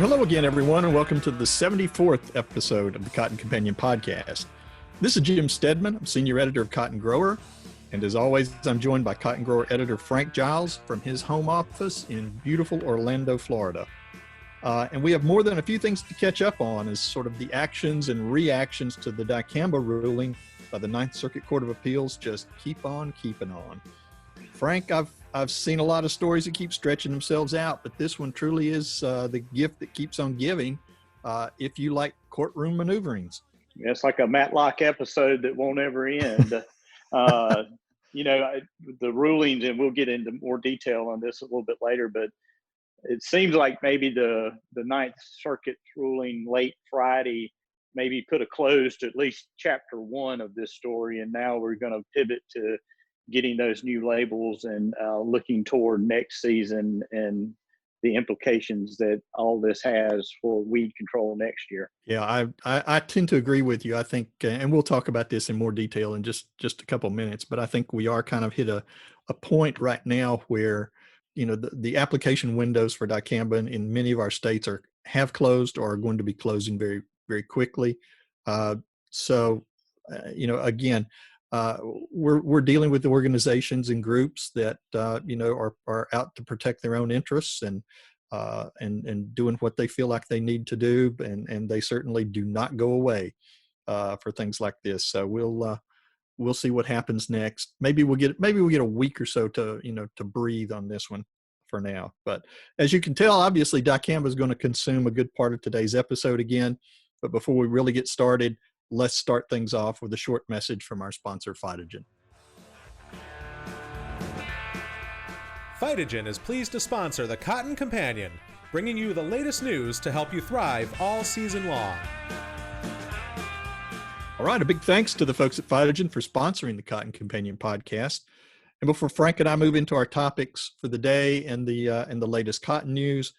Hello again, everyone, and welcome to the 74th episode of the Cotton Companion podcast. This is Jim Steadman. I'm senior editor of Cotton Grower, and as always, I'm joined by Cotton Grower editor Frank Giles from his home office in beautiful Orlando, Florida. And we have more than a few things to catch up on as sort of the actions and reactions to the Dicamba ruling by the Ninth Circuit Court of Appeals just keep on keeping on. Frank, I've seen a lot of stories that keep stretching themselves out, but this one truly is the gift that keeps on giving if you like courtroom maneuverings. It's like a Matlock episode that won't ever end. The rulings, and we'll get into more detail on this a little bit later, but it seems like maybe the Ninth Circuit ruling late Friday maybe put a close to at least chapter one of this story, and now we're going to pivot to getting those new labels and looking toward next season and the implications that all this has for weed control next year. Yeah, I tend to agree with you. I think, and we'll talk about this in more detail in just a couple of minutes, but I think we are kind of hit a point right now where, you know, the application windows for Dicamba in many of our states have closed or are going to be closing very, very quickly. Again, we're dealing with organizations and groups that are out to protect their own interests and doing what they feel like they need to do, and they certainly do not go away for things like this. So we'll see what happens next. Maybe we'll get a week or so to breathe on this one for now. But as you can tell, obviously Dicamba is going to consume a good part of today's episode again. But before we really get started, let's start things off with a short message from our sponsor, Phytogen. Phytogen is pleased to sponsor the Cotton Companion, bringing you the latest news to help you thrive all season long. All right, a big thanks to the folks at Phytogen for sponsoring the Cotton Companion podcast. And before Frank and I move into our topics for the day and the latest cotton news,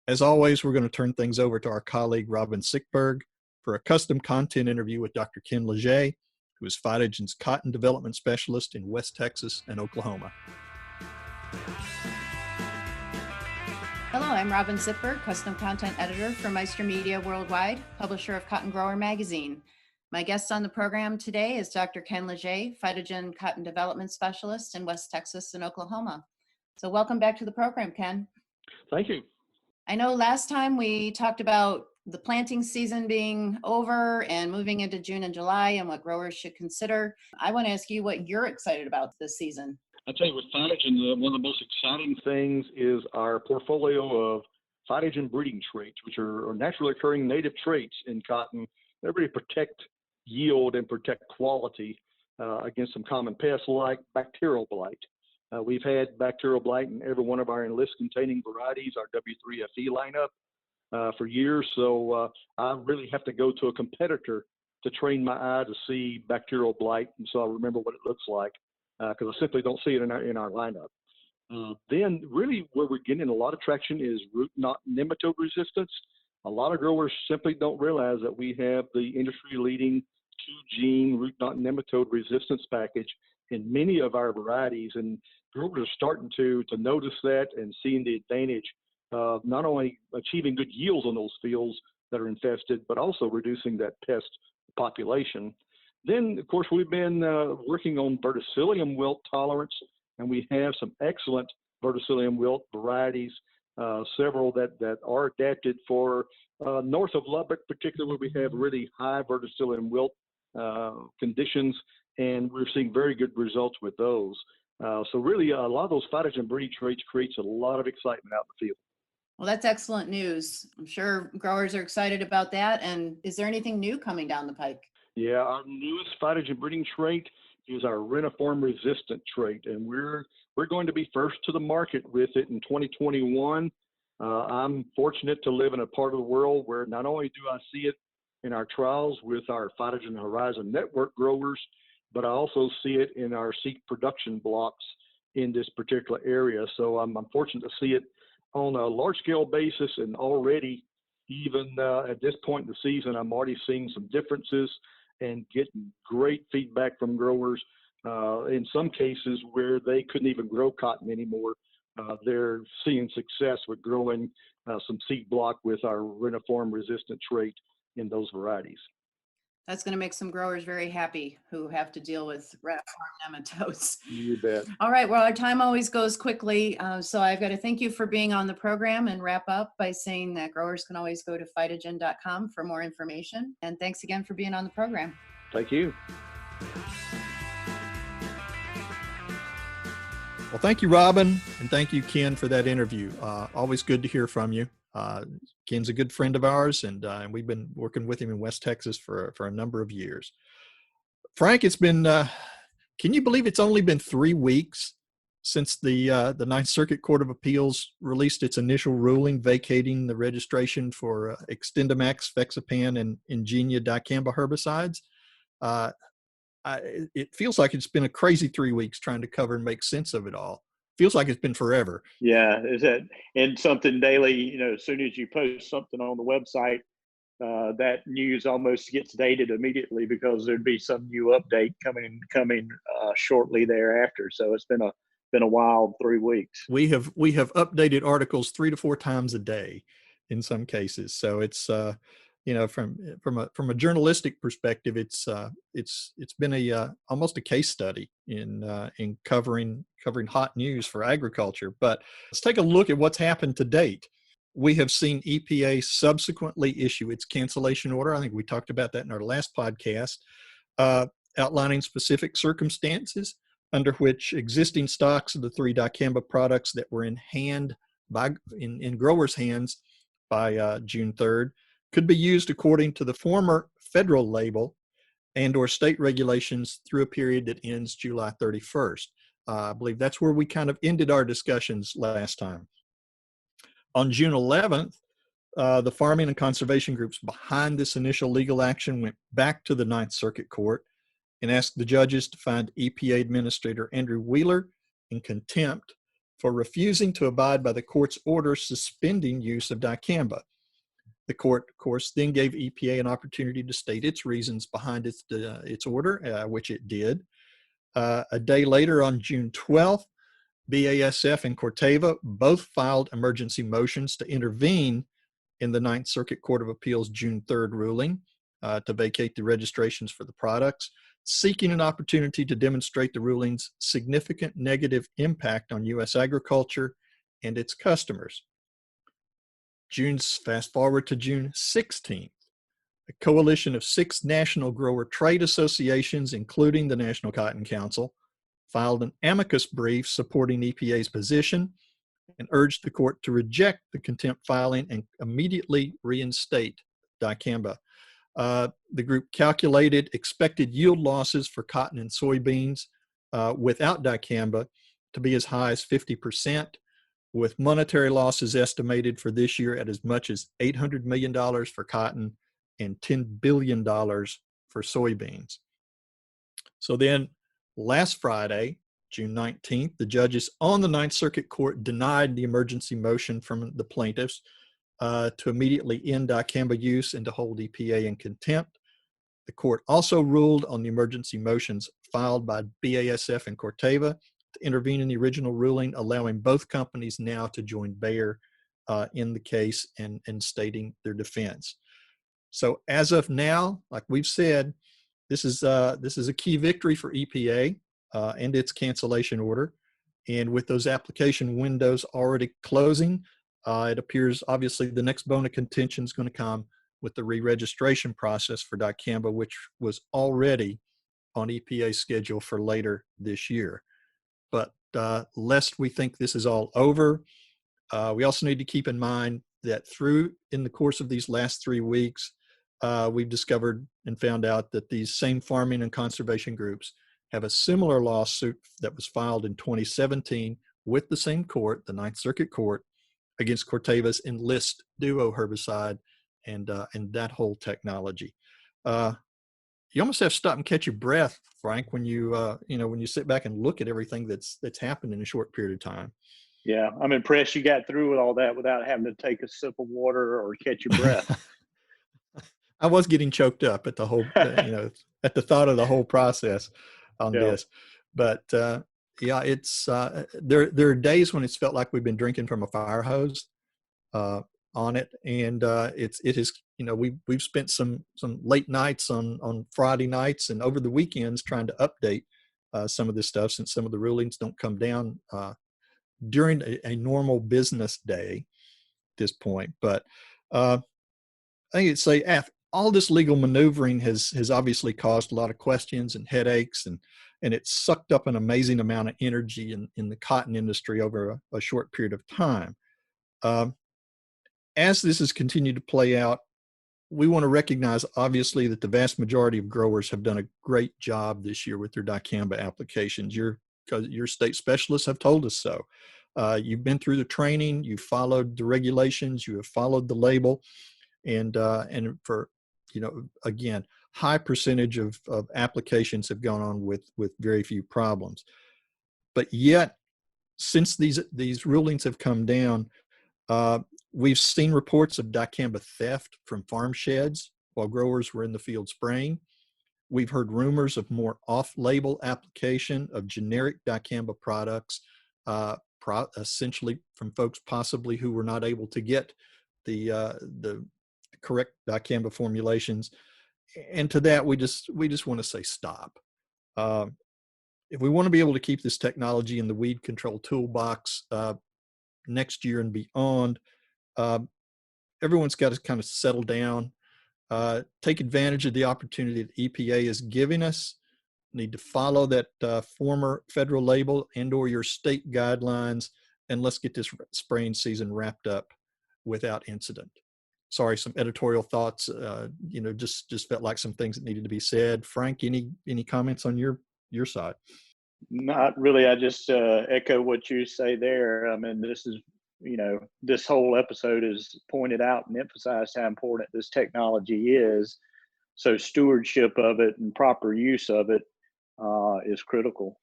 as always, we're going to turn things over to our colleague Robin Sickberg for a custom content interview with Dr. Ken Leger, who is Phytogen's cotton development specialist in West Texas and Oklahoma. Hello, I'm Robin Sickberg, custom content editor for Meister Media Worldwide, publisher of Cotton Grower magazine. My guest on the program today is Dr. Ken Leger, Phytogen cotton development specialist in West Texas and Oklahoma. So welcome back to the program, Ken. Thank you. I know last time we talked about the planting season being over and moving into June and July and what growers should consider. I want to ask you what you're excited about this season. I'll tell you, with Phytogen, one of the most exciting things is our portfolio of Phytogen breeding traits, which are naturally occurring native traits in cotton that really protect yield and protect quality against some common pests like bacterial blight. We've had bacterial blight in every one of our enlist-containing varieties, our W3FE lineup, for years. So I really have to go to a competitor to train my eye to see bacterial blight, and so I remember what it looks like, because I simply don't see it in our lineup. Then really where we're getting a lot of traction is root knot nematode resistance. A lot of growers simply don't realize that we have the industry-leading 2-gene root knot nematode resistance package in many of our varieties, and growers are starting to notice that and seeing the advantage of not only achieving good yields on those fields that are infested, but also reducing that pest population. Then, of course, we've been working on verticillium wilt tolerance, and we have some excellent verticillium wilt varieties, several that are adapted for north of Lubbock, particularly where we have really high verticillium wilt conditions, and we're seeing very good results with those. So really, a lot of those Phytogen breeding traits creates a lot of excitement out in the field. Well, that's excellent news. I'm sure growers are excited about that. And is there anything new coming down the pike? Yeah, our newest Phytogen breeding trait is our reniform resistant trait, and we're going to be first to the market with it in 2021. I'm fortunate to live in a part of the world where not only do I see it in our trials with our Phytogen Horizon Network growers, but I also see it in our seed production blocks in this particular area. So I'm fortunate to see it on a large scale basis, and already even at this point in the season, I'm already seeing some differences and getting great feedback from growers in some cases where they couldn't even grow cotton anymore they're seeing success with growing some seed block with our reniform resistant trait in those varieties. That's going to make some growers very happy who have to deal with rat farm nematodes. You bet. All right. Well, our time always goes quickly. So I've got to thank you for being on the program and wrap up by saying that growers can always go to phytogen.com for more information. And thanks again for being on the program. Thank you. Well, thank you, Robin, and thank you, Ken, for that interview. Always good to hear from you. Ken's a good friend of ours, and we've been working with him in West Texas for a number of years. Frank, it's been, can you believe it's only been 3 weeks since the Ninth Circuit Court of Appeals released its initial ruling vacating the registration for Extendamax, Fexapan, and Ingenia dicamba herbicides? It feels like it's been a crazy 3 weeks trying to cover and make sense of it all. Feels like it's been forever. Yeah, is that and something daily? As soon as you post something on the website, that news almost gets dated immediately because there'd be some new update coming shortly thereafter. So it's been a wild 3 weeks. We have updated articles 3 to 4 times a day in some cases. So it's from a journalistic perspective, it's been almost a case study in covering hot news for agriculture. But let's take a look at what's happened to date. We have seen EPA subsequently issue its cancellation order. I think we talked about that in our last podcast, outlining specific circumstances under which existing stocks of the 3 dicamba products that were in growers' hands by June 3rd could be used according to the former federal label and or state regulations through a period that ends July 31st. I believe that's where we kind of ended our discussions last time. On June 11th, the farming and conservation groups behind this initial legal action went back to the Ninth Circuit Court and asked the judges to find EPA Administrator Andrew Wheeler in contempt for refusing to abide by the court's order suspending use of dicamba. The court, of course, then gave EPA an opportunity to state its reasons behind its order, which it did. A day later, on June 12th, BASF and Corteva both filed emergency motions to intervene in the Ninth Circuit Court of Appeals June 3rd ruling to vacate the registrations for the products, seeking an opportunity to demonstrate the ruling's significant negative impact on U.S. agriculture and its customers. Fast forward to June 16th. A coalition of 6 national grower trade associations, including the National Cotton Council, filed an amicus brief supporting EPA's position and urged the court to reject the contempt filing and immediately reinstate dicamba. The group calculated expected yield losses for cotton and soybeans without dicamba to be as high as 50%, with monetary losses estimated for this year at as much as $800 million for cotton and $10 billion for soybeans. So then last Friday, June 19th, the judges on the Ninth Circuit Court denied the emergency motion from the plaintiffs to immediately end dicamba use and to hold EPA in contempt. The court also ruled on the emergency motions filed by BASF and Corteva to intervene in the original ruling, allowing both companies now to join Bayer in the case and stating their defense. So as of now, like we've said, this is a key victory for EPA and its cancellation order. And with those application windows already closing, it appears obviously the next bone of contention is going to come with the re-registration process for dicamba, which was already on EPA's schedule for later this year. But lest we think this is all over, we also need to keep in mind that in the course of these last 3 weeks, we've discovered and found out that these same farming and conservation groups have a similar lawsuit that was filed in 2017 with the same court, the Ninth Circuit Court, against Corteva's Enlist Duo herbicide and that whole technology. You almost have to stop and catch your breath, Frank, when you sit back and look at everything that's happened in a short period of time. Yeah, I'm impressed you got through with all that without having to take a sip of water or catch your breath. I was getting choked up at the whole, at the thought of the whole process on this. But Yeah, it's there are days when it's felt like we've been drinking from a fire hose uh, on it, and it is, you know, we've spent some late nights on Friday nights and over the weekends trying to update some of this stuff, since some of the rulings don't come down during a normal business day at this point. But I think it's say all this legal maneuvering has obviously caused a lot of questions and headaches, and it's sucked up an amazing amount of energy in the cotton industry over a short period of time. Um, as this has continued to play out, we want to recognize, obviously, that the vast majority of growers have done a great job this year with their dicamba applications. Your state specialists have told us so. You've been through the training, you've followed the regulations, you have followed the label, and for, you know, again, high percentage of applications have gone on with very few problems. But yet, since these rulings have come down, we've seen reports of dicamba theft from farm sheds while growers were in the field spraying. We've heard rumors of more off-label application of generic dicamba products, essentially from folks possibly who were not able to get the correct dicamba formulations. And to that, we just want to say stop. If we want to be able to keep this technology in the weed control toolbox next year and beyond, everyone's got to kind of settle down, take advantage of the opportunity that EPA is giving us. Need to follow that former federal label and/or your state guidelines, and let's get this spraying season wrapped up without incident. Sorry, some editorial thoughts. You know, just felt like some things that needed to be said. Frank, any comments on your side? Not really. I just echo what you say there. I mean, this is, you know, this whole episode has pointed out and emphasized how important this technology is. So stewardship of it and proper use of it is critical.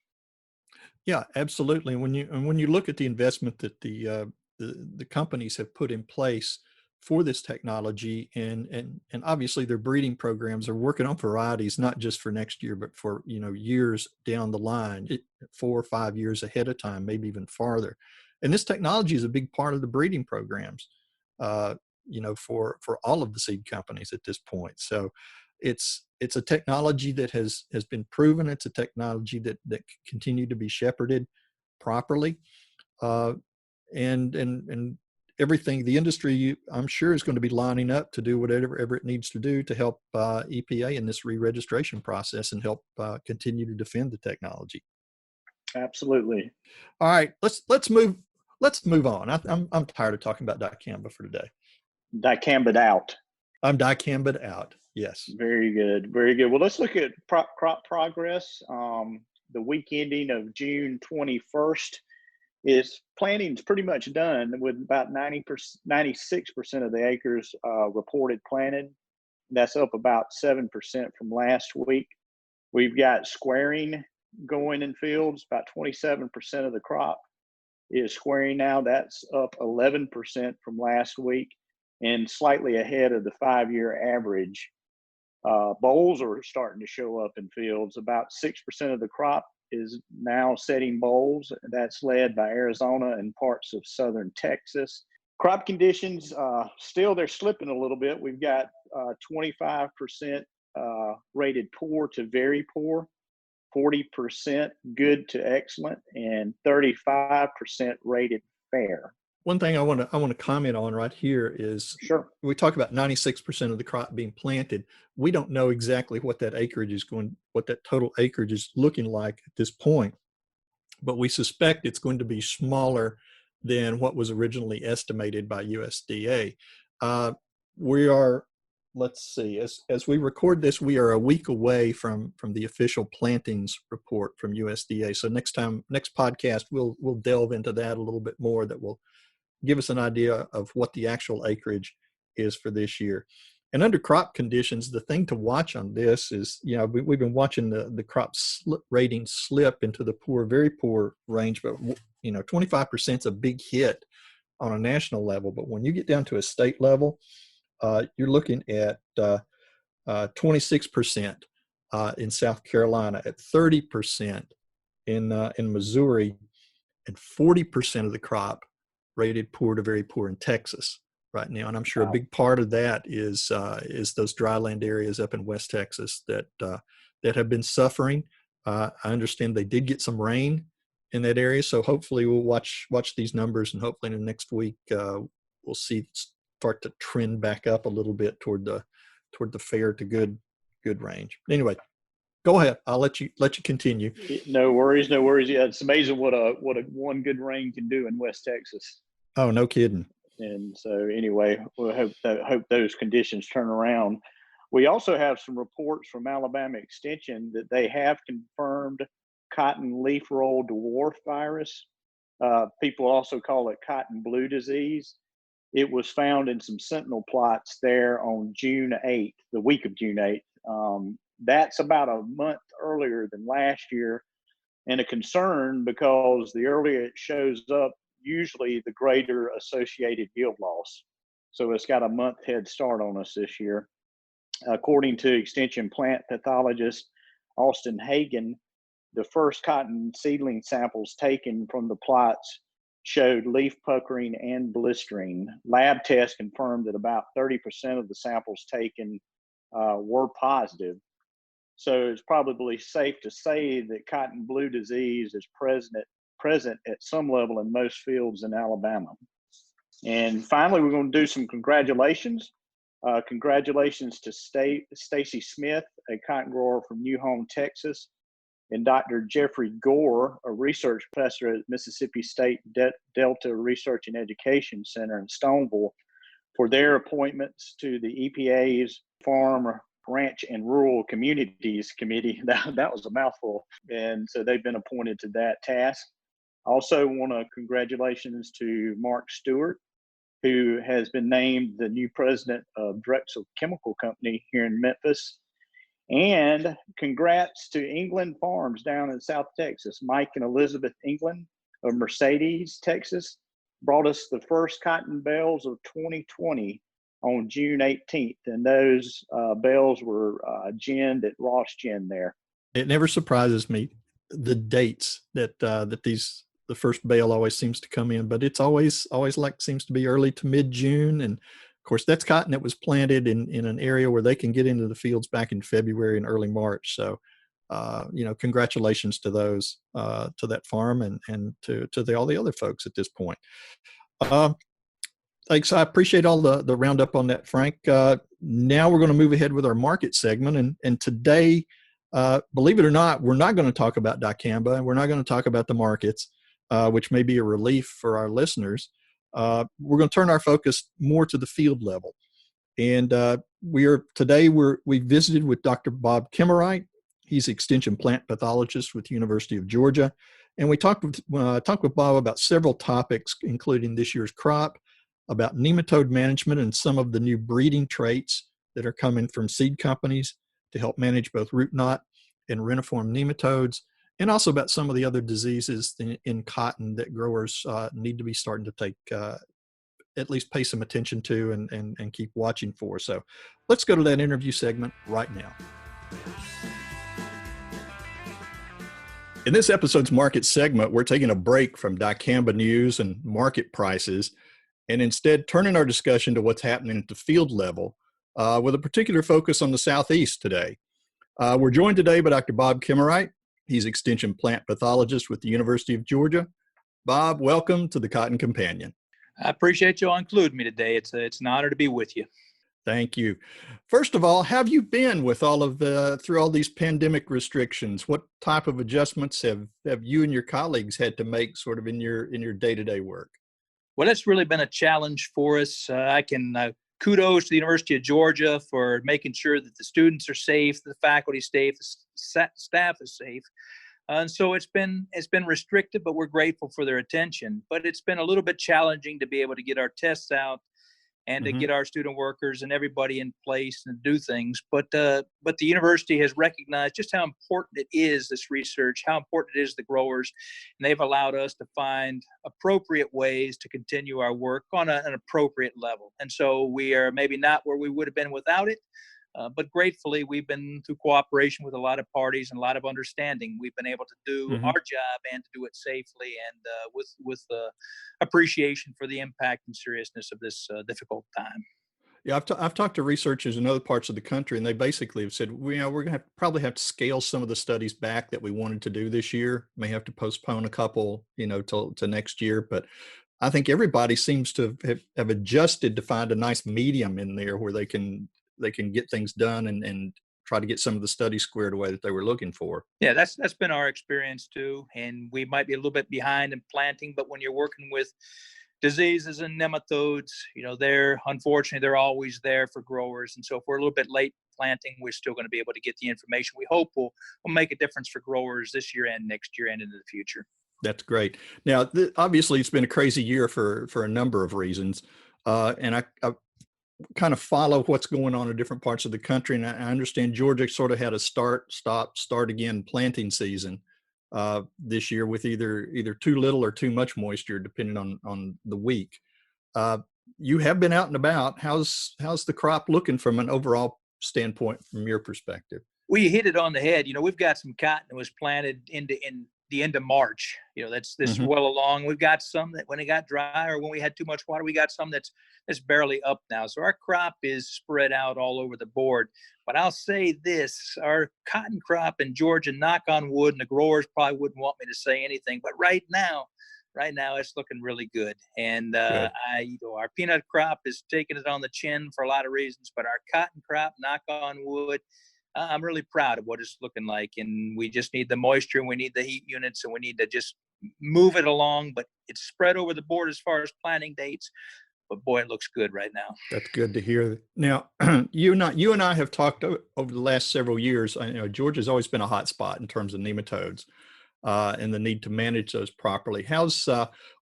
Yeah, absolutely. And when you look at the investment that the companies have put in place for this technology, and obviously their breeding programs are working on varieties not just for next year, but for, you know, years down the line, 4 or 5 years ahead of time, maybe even farther. And this technology is a big part of the breeding programs, you know, for all of the seed companies at this point. So it's a technology that has been proven. It's a technology that can continue to be shepherded properly, and everything. The industry, I'm sure, is going to be lining up to do whatever it needs to do to help EPA in this re-registration process and help continue to defend the technology. Absolutely. All right, let's move on. I'm tired of talking about dicamba for today. Dicamba'd out. I'm dicamba'd out. Yes. Very good. Very good. Well, let's look at crop progress. The week ending of June 21st planting's pretty much done, with about 96% of the acres reported planted. That's up about 7% from last week. We've got squaring going in fields. About 27% of the crop is squaring now. That's up 11% from last week and slightly ahead of the 5-year average. Bolls are starting to show up in fields. About 6% of the crop is now setting bolls. That's led by Arizona and parts of southern Texas. Crop conditions, still they're slipping a little bit. We've got 25% rated poor to very poor, 40% good to excellent, and 35% rated fair. One thing I want to comment on right here is, sure, we talk about 96% of the crop being planted. We don't know exactly what that total acreage is looking like at this point, but we suspect it's going to be smaller than what was originally estimated by USDA. We are, let's see, as we record this, we are a week away from the official plantings report from USDA. So next podcast, we'll delve into that a little bit more. That will give us an idea of what the actual acreage is for this year. And under crop conditions, the thing to watch on this is, you know, we've been watching the crop rating slip into the poor, very poor range, but, you know, 25% is a big hit on a national level. But when you get down to a state level, you're looking at 26% in South Carolina, at 30% in Missouri, and 40% of the crop rated poor to very poor in Texas right now. And I'm sure a big part of that is those dryland areas up in West Texas that have been suffering. I understand they did get some rain in that area, so hopefully we'll watch these numbers, and hopefully in the next week we'll see it start to trend back up a little bit toward the fair to good range. Anyway, go ahead. I'll let you continue. No worries. Yeah, it's amazing what a one good rain can do in West Texas. Oh, no kidding. And so anyway, we'll hope those conditions turn around. We also have some reports from Alabama Extension that they have confirmed cotton leaf roll dwarf virus. People also call it cotton blue disease. It was found in some sentinel plots there on June 8th, the week of June 8th. That's about a month earlier than last year, and a concern because the earlier it shows up, usually the greater associated yield loss. So it's got a month head start on us this year. According to Extension plant pathologist Austin Hagan, the first cotton seedling samples taken from the plots showed leaf puckering and blistering. Lab tests confirmed that about 30% of the samples taken were positive. So it's probably safe to say that cotton blue disease is present at some level in most fields in Alabama. And finally, we're going to do some congratulations. Congratulations to Stacy Smith, a cotton grower from New Home, Texas, and Dr. Jeffrey Gore, a research professor at Mississippi State Delta Research and Education Center in Stoneville, for their appointments to the EPA's Farm, Ranch, and Rural Communities Committee. That was a mouthful. And so they've been appointed to that task. Also want to congratulations to Mark Stewart, who has been named the new president of Drexel Chemical Company here in Memphis. And congrats to England Farms down in South Texas. Mike and Elizabeth England of Mercedes, Texas, brought us the first cotton bales of 2020 on June 18th. And those bales were ginned at Ross Gin there. It never surprises me, the dates that the first bale always seems to come in, but it's always seems to be early to mid-June. And of course, that's cotton that was planted in an area where they can get into the fields back in February and early March. So, congratulations to those, to that farm and to all the other folks at this point. Thanks. I appreciate all the roundup on that, Frank. Now we're going to move ahead with our market segment. And today, believe it or not, we're not going to talk about Dicamba, and we're not going to talk about the markets, which may be a relief for our listeners. We're going to turn our focus more to the field level. And we visited with Dr. Bob Kemerait. He's Extension plant pathologist with the University of Georgia. And we talked with Bob about several topics, including this year's crop, about nematode management and some of the new breeding traits that are coming from seed companies to help manage both root knot and reniform nematodes, and also about some of the other diseases in cotton that growers need to be starting to take, at least pay some attention to and keep watching for. So let's go to that interview segment right now. In this episode's market segment, we're taking a break from Dicamba news and market prices, and instead turning our discussion to what's happening at the field level, with a particular focus on the Southeast today. We're joined today by Dr. Bob Kemerait. He's Extension plant pathologist with the University of Georgia. Bob, welcome to the Cotton Companion. I appreciate you all including me today. It's an honor to be with you. Thank you. First of all, how have you been with through all these pandemic restrictions? What type of adjustments have you and your colleagues had to make sort of in your day-to-day work? Well, it's really been a challenge for us. I can kudos to the University of Georgia for making sure that the students are safe, the faculty is safe, the staff is safe. And so it's been restricted, but we're grateful for their attention. But it's been a little bit challenging to be able to get our tests out and to get our student workers and everybody in place and do things. But the university has recognized just how important it is, this research, how important it is to the growers. And they've allowed us to find appropriate ways to continue our work on an appropriate level. And so we are maybe not where we would have been without it, But gratefully, we've been through cooperation with a lot of parties and a lot of understanding. We've been able to do our job and to do it safely and with appreciation for the impact and seriousness of this difficult time. Yeah, I've talked to researchers in other parts of the country, and they basically have said, we're going to probably have to scale some of the studies back that we wanted to do this year. May have to postpone a couple, to next year. But I think everybody seems to have adjusted to find a nice medium in there where they can get things done and try to get some of the studies squared away that they were looking for. Yeah, that's been our experience too. And we might be a little bit behind in planting, but when you're working with diseases and nematodes, unfortunately, they're always there for growers. And so if we're a little bit late planting, we're still going to be able to get the information we hope will make a difference for growers this year and next year and into the future. That's great. Now, obviously, it's been a crazy year for a number of reasons. And I kind of follow what's going on in different parts of the country. And I understand Georgia sort of had a start, stop, start again planting season this year with either too little or too much moisture, depending on the week. You have been out and about. How's the crop looking from an overall standpoint from your perspective? We hit it on the head. We've got some cotton that was planted in the end of March. That's well along. We've got some that when it got dry or when we had too much water, we got some that's barely up now. So our crop is spread out all over the board. But I'll say this, our cotton crop in Georgia, knock on wood, and the growers probably wouldn't want me to say anything, but right now it's looking really good. And our peanut crop is taking it on the chin for a lot of reasons, but our cotton crop, knock on wood, I'm really proud of what it's looking like. And we just need the moisture and we need the heat units and we need to just move it along. But it's spread over the board as far as planting dates. But boy, it looks good right now. That's good to hear. Now, you and I have talked over the last several years. Georgia's always been a hot spot in terms of nematodes and the need to manage those properly.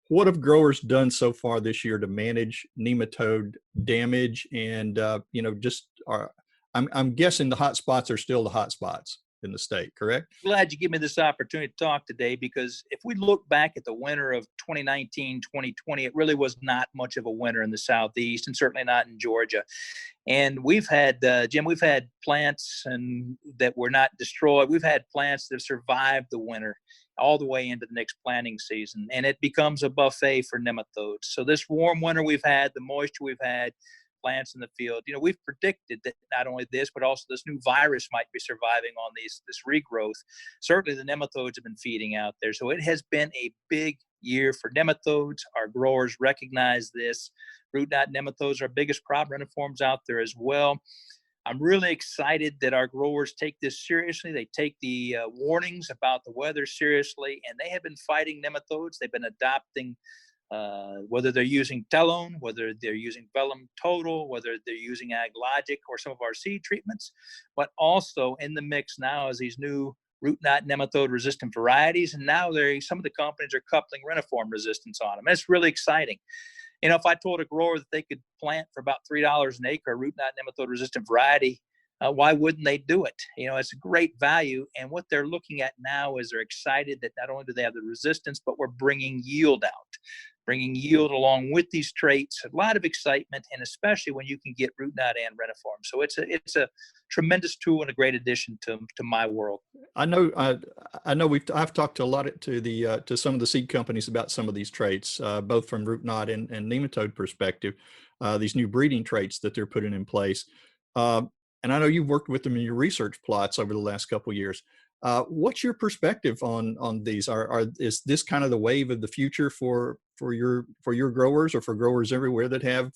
What have growers done so far this year to manage nematode damage? And I'm guessing the hot spots are still the hot spots in the state, correct? Glad you give me this opportunity to talk today, because if we look back at the winter of 2019, 2020, it really was not much of a winter in the Southeast and certainly not in Georgia. And we've had, Jim, we've had plants that were not destroyed. We've had plants that have survived the winter all the way into the next planting season. And it becomes a buffet for nematodes. So this warm winter we've had, the moisture we've had, plants in the field, we've predicted that not only this, but also this new virus might be surviving on this regrowth. Certainly the nematodes have been feeding out there. So it has been a big year for nematodes. Our growers recognize this. Root knot nematodes are our biggest crop reniforms out there as well. I'm really excited that our growers take this seriously. They take the warnings about the weather seriously, and they have been fighting nematodes. They've been adopting whether they're using Telone, whether they're using Velum Total, whether they're using AgLogic or some of our seed treatments, but also in the mix now is these new root knot nematode resistant varieties. And now some of the companies are coupling reniform resistance on them. And it's really exciting. If I told a grower that they could plant for about $3 an acre a root knot nematode resistant variety, why wouldn't they do it? It's a great value. And what they're looking at now is they're excited that not only do they have the resistance, but we're bringing yield along with these traits. A lot of excitement, and especially when you can get root knot and reniform. So it's a tremendous tool and a great addition to my world. I know I've talked to some of the seed companies about some of these traits, both from root knot and nematode perspective, these new breeding traits that they're putting in place. And I know you've worked with them in your research plots over the last couple of years. What's your perspective on these? Is this kind of the wave of the future for your growers or for growers everywhere that have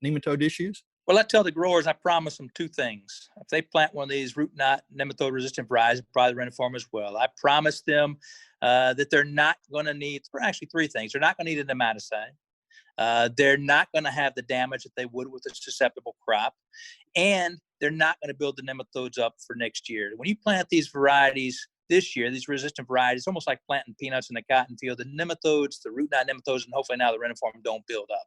nematode issues? Well, I tell the growers, I promise them two things. If they plant one of these root knot nematode resistant varieties, probably the reniform as well, I promise them that they're not going to need, actually three things. They're not going to need a nematicide. They're not going to have the damage that they would with a susceptible crop. And they're not going to build the nematodes up for next year. When you plant these varieties this year, these resistant varieties, it's almost like planting peanuts in a cotton field. The nematodes, the root knot nematodes, and hopefully now the reniform don't build up.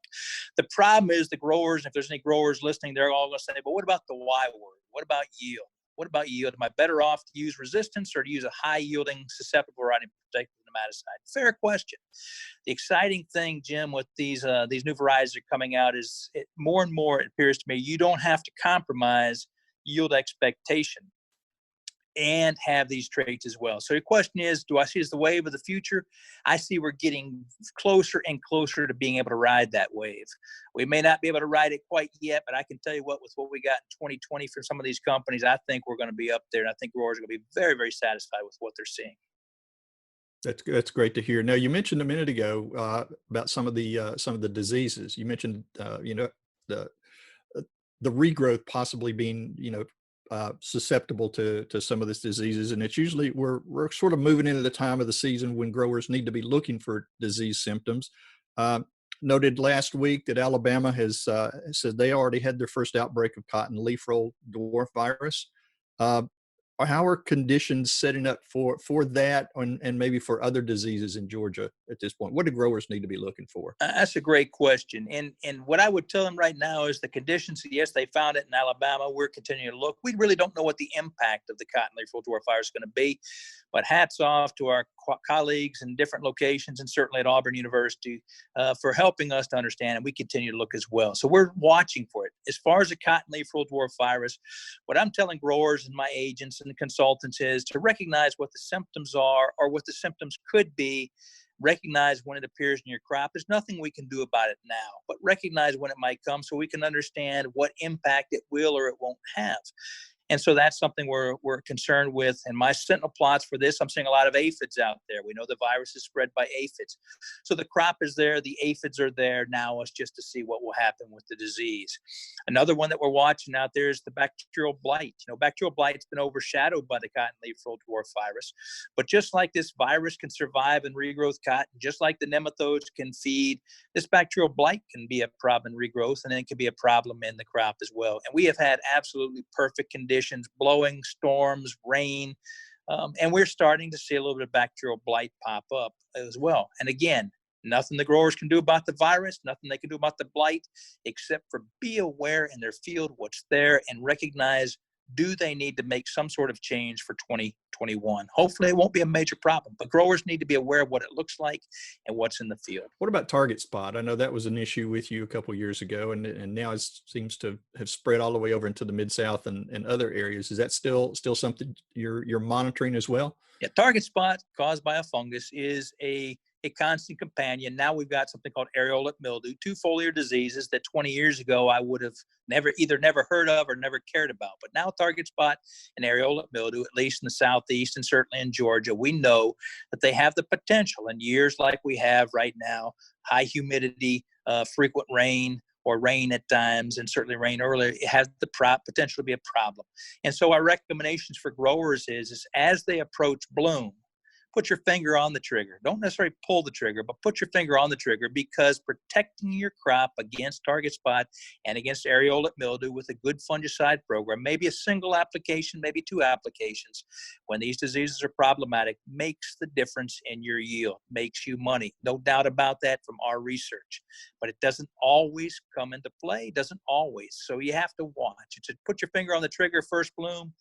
The problem is the growers, if there's any growers listening, they're all going to say, but what about the Y word? What about yield? What about yield? Am I better off to use resistance or to use a high-yielding susceptible variety protected with nematicide? Fair question. The exciting thing, Jim, with these new varieties that are coming out is more and more, it appears to me, you don't have to compromise yield expectation and have these traits as well. So the question is, do I see as the wave of the future? I see we're getting closer and closer to being able to ride that wave. We may not be able to ride it quite yet, but I can tell you what, with what we got in 2020 from some of these companies, I think we're going to be up there, and I think growers are going to be very, very satisfied with what they're seeing. That's great to hear. Now, you mentioned a minute ago about some of the diseases. You mentioned the the regrowth possibly being susceptible to some of these diseases, and it's usually we're sort of moving into the time of the season when growers need to be looking for disease symptoms. Noted last week that Alabama has said they already had their first outbreak of cotton leaf roll dwarf virus. How are conditions setting up for that and maybe for other diseases in Georgia at this point? What do growers need to be looking for? That's a great question. And what I would tell them right now is the conditions, yes, they found it in Alabama. We're continuing to look. We really don't know what the impact of the cotton leaf roll dwarf virus is going to be, but hats off to our colleagues in different locations and certainly at Auburn University for helping us to understand, and we continue to look as well. So we're watching for it. As far as the cotton leaf roll dwarf virus, what I'm telling growers and my agents and consultants is to recognize what the symptoms are or what the symptoms could be. Recognize when it appears in your crop. There's nothing we can do about it now, but recognize when it might come so we can understand what impact it will or it won't have. And so that's something we're concerned with. And my sentinel plots for this, I'm seeing a lot of aphids out there. We know the virus is spread by aphids. So the crop is there, the aphids are there. Now it's just to see what will happen with the disease. Another one that we're watching out there is the bacterial blight. Bacterial blight's been overshadowed by the cotton leaf roll dwarf virus. But just like this virus can survive in regrowth cotton, just like the nematodes can feed, this bacterial blight can be a problem in regrowth, and then it can be a problem in the crop as well. And we have had absolutely perfect conditions, blowing, storms, rain, and we're starting to see a little bit of bacterial blight pop up as well. And again, nothing the growers can do about the virus, nothing they can do about the blight, except for be aware in their field what's there and recognize, do they need to make some sort of change for 2021? Hopefully it won't be a major problem, but growers need to be aware of what it looks like and what's in the field. What about target spot? I know that was an issue with you a couple of years ago, and now it seems to have spread all the way over into the Mid-South and other areas. Is that still something you're monitoring as well? Yeah, target spot caused by a fungus is a constant companion. Now we've got something called areola mildew, two foliar diseases that 20 years ago I would have never heard of or never cared about. But now target spot and areola mildew, at least in the Southeast and certainly in Georgia, we know that they have the potential in years like we have right now, high humidity, frequent rain, or rain at times, and certainly rain earlier, it has the potential to be a problem. And so our recommendations for growers is as they approach bloom, put your finger on the trigger. Don't necessarily pull the trigger, but put your finger on the trigger, because protecting your crop against target spot and against areola mildew with a good fungicide program, maybe a single application, maybe two applications, when these diseases are problematic, makes the difference in your yield, makes you money. No doubt about that from our research, but it doesn't always come into play, doesn't always. So you have to watch. To put your finger on the trigger first bloom,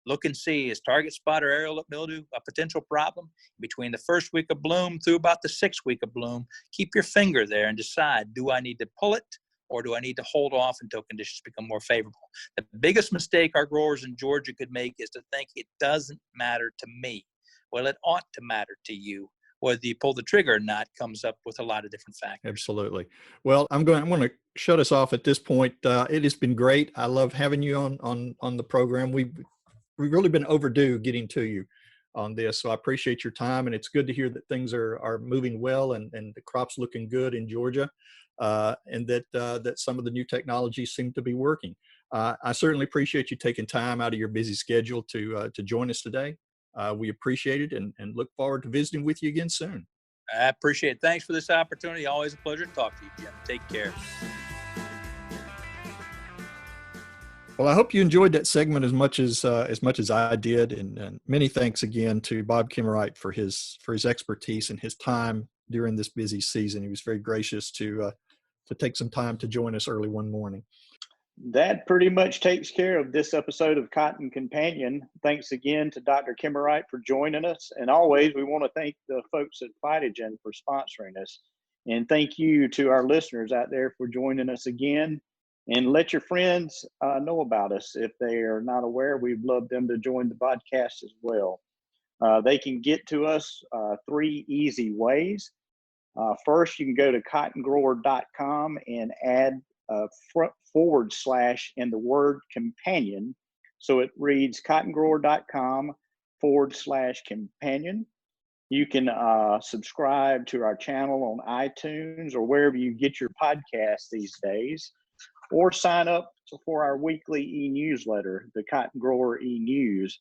look and see, is target spot or areola mildew a potential problem? Between the first week of bloom through about the 6th week of bloom, keep your finger there and decide, do I need to pull it or do I need to hold off until conditions become more favorable? The biggest mistake our growers in Georgia could make is to think it doesn't matter to me. Well, it ought to matter to you. Whether you pull the trigger or not comes up with a lot of different factors. Absolutely. Well, I'm going to shut us off at this point. It has been great. I love having you on the program. We've really been overdue getting to you on this. So I appreciate your time, and it's good to hear that things are moving well and the crop's looking good in Georgia, and that some of the new technologies seem to be working. I certainly appreciate you taking time out of your busy schedule to join us today. We appreciate it and look forward to visiting with you again soon. I appreciate it. Thanks for this opportunity. Always a pleasure to talk to you, Jim. Take care. Well, I hope you enjoyed that segment as much as I did, and many thanks again to Bob Kemerait for his expertise and his time during this busy season. He was very gracious to take some time to join us early one morning. That pretty much takes care of this episode of Cotton Companion. Thanks again to Dr. Kemerait for joining us, and always we want to thank the folks at Phytogen for sponsoring us. And thank you to our listeners out there for joining us again. And let your friends know about us. If they are not aware, we'd love them to join the podcast as well. They can get to us 3 easy ways. First, you can go to cottongrower.com and add / and the word companion. So it reads cottongrower.com / companion. You can subscribe to our channel on iTunes or wherever you get your podcasts these days, or sign up for our weekly e-newsletter, the Cotton Grower e-news.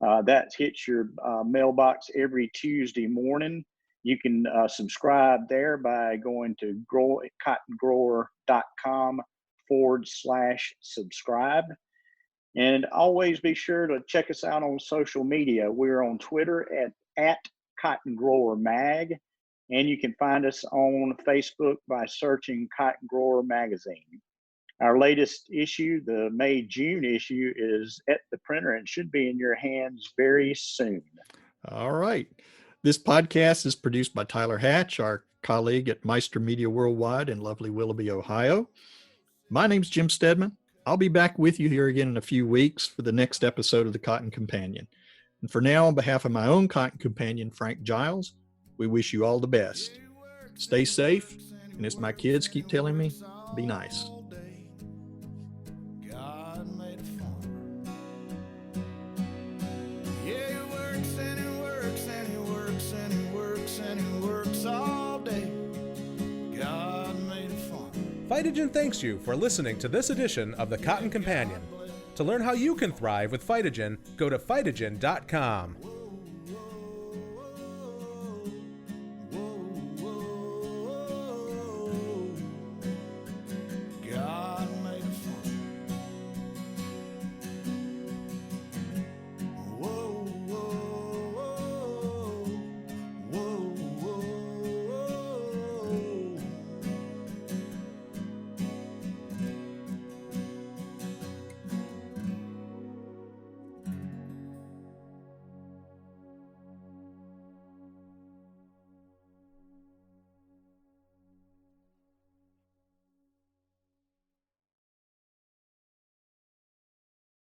That hits your mailbox every Tuesday morning. You can subscribe there by going to cottongrower.com / subscribe. And always be sure to check us out on social media. We're on Twitter at Cotton Grower Mag, and you can find us on Facebook by searching Cotton Grower Magazine. Our latest issue, the May-June issue, is at the printer and should be in your hands very soon. All right. This podcast is produced by Tyler Hatch, our colleague at Meister Media Worldwide in lovely Willoughby, Ohio. My name's Jim Steadman. I'll be back with you here again in a few weeks for the next episode of the Cotton Companion. And for now, on behalf of my own Cotton Companion, Frank Giles, we wish you all the best. Stay safe, and as my kids keep telling me, be nice. Phytogen thanks you for listening to this edition of the Cotton Companion. To learn how you can thrive with Phytogen, go to phytogen.com.